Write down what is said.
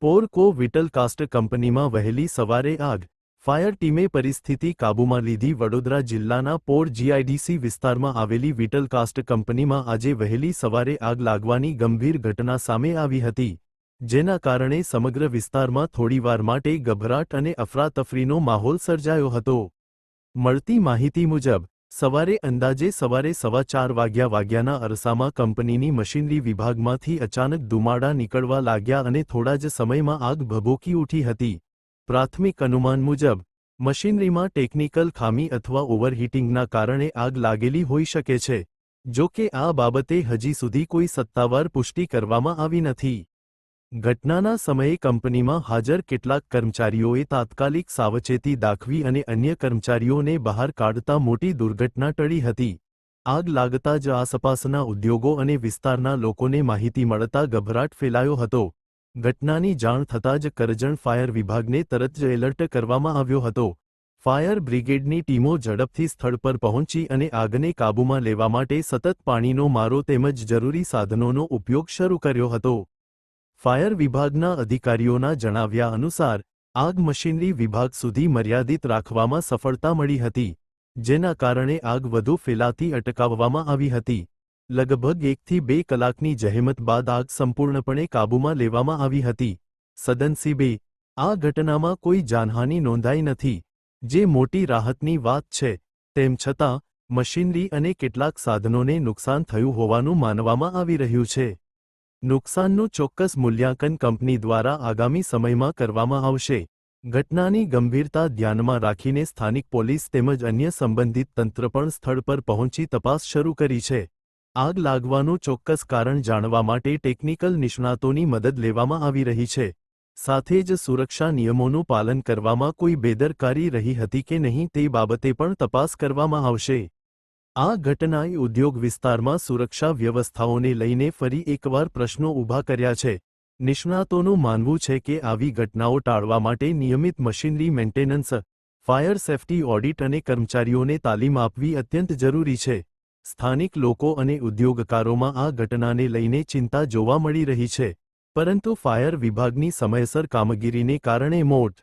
પોરકો vital cast કંપનીમાં વહેલી સવારે આગ, ફાયર ટીમે પરિસ્થિતિ કાબૂમાં લીધી. વડોદરા જિલ્લાના પોર જીઆઈડીસી વિસ્તારમાં આવેલી વિટલ કાસ્ટ કંપનીમાં આજે વહેલી સવારે આગ લાગવાની ગંભીર ઘટના સામે આવી હતી, જેના કારણે સમગ્ર વિસ્તારમાં થોડીવાર માટે ગભરાટ અને અફરાતફરીનો માહોલ સર્જાયો હતો. મળતી માહિતી મુજબ સવારે અંદાજે સવારે 4:15 વાગ્યાના અરસામાં કંપનીની મશીનરી વિભાગમાંથી અચાનક ધુમાડા નીકળવા લાગ્યા અને થોડા જ સમયમાં આગ ભભૂકી ઉઠી હતી. પ્રાથમિક અનુમાન મુજબ મશીનરીમાં ટેકનિકલ ખામી અથવા ઓવરહીટિંગના કારણે આગ લાગેલી હોઈ શકે છે. જો કે આ બાબતે હજી સુધી કોઈ સત્તાવાર પુષ્ટિ કરવામાં આવી નથી. ઘટનાના સમયે કંપનીમાં હાજર કેટલાક કર્મચારીઓએ તાત્કાલિક સાવચેતી દાખવી અને અન્ય કર્મચારીઓને બહાર કાઢતા મોટી દુર્ઘટના ટળી હતી. આગ લાગતા જ આસપાસના ઉદ્યોગો અને વિસ્તારના લોકોને માહિતી મળતા ગભરાટ ફેલાયો હતો. ઘટનાની જાણ થતાં જ કરજણ ફાયર વિભાગને તરત જ એલર્ટ કરવામાં આવ્યો હતો. ફાયર બ્રિગેડની ટીમો ઝડપથી સ્થળ પર પહોંચી અને આગને કાબૂમાં લેવા માટે સતત પાણીનો મારો તેમજ જરૂરી સાધનોનો ઉપયોગ શરૂ કર્યો હતો. ફાયર વિભાગના અધિકારીઓના જણાવ્યા અનુસાર આગ મશીનરી વિભાગ સુધી મર્યાદિત રાખવામાં સફળતા મળી હતી, જેના કારણે આગ વધુ ફેલાતી અટકાવવામાં આવી હતી. લગભગ 1 થી 2 કલાકની જહેમત બાદ આગ સંપૂર્ણપણે કાબૂમાં લેવામાં આવી હતી. સદનસીબે આ ઘટનામાં કોઈ જાનહાનિ નોંધાઈ નથી, જે મોટી રાહતની વાત છે. તેમ છતાં મશીનરી અને કેટલાક સાધનોને નુકસાન થયું હોવાનું માનવામાં આવી રહ્યું છે. નુકસાનનું ચોક્કસ મૂલ્યાંકન કંપની દ્વારા આગામી સમયમાં કરવામાં આવશે. ઘટનાની ગંભીરતા ધ્યાનમાં રાખીને સ્થાનિક પોલીસ તેમજ અન્ય સંબંધિત તંત્ર પણ સ્થળ પર પહોંચી તપાસ શરૂ કરી છે. આગ લાગવાનું ચોક્કસ કારણ જાણવા માટે ટેકનિકલ નિષ્ણાતોની મદદ લેવામાં આવી રહી છે. સાથે જ સુરક્ષા નિયમોનું પાલન કરવામાં કોઈ બેદરકારી રહી હતી કે નહીં તે બાબતે પણ તપાસ કરવામાં આવશે. આ ઘટનાએ ઉદ્યોગ વિસ્તારમાં સુરક્ષા વ્યવસ્થાઓને લઈને ફરી એકવાર પ્રશ્નો ઊભા કર્યા છે. નિષ્ણાતોનું માનવું છે કે આવી ઘટનાઓ ટાળવા માટે નિયમિત machinery maintenance, fire safety audit અને કર્મચારીઓને તાલીમ આપવી અત્યંત જરૂરી છે. સ્થાનિક લોકો અને ઉદ્યોગકારોમાં આ ઘટનાને લઈને ચિંતા જોવા મળી રહી છે, પરંતુ ફાયર વિભાગની સમયસર કામગીરીને કારણે મોટ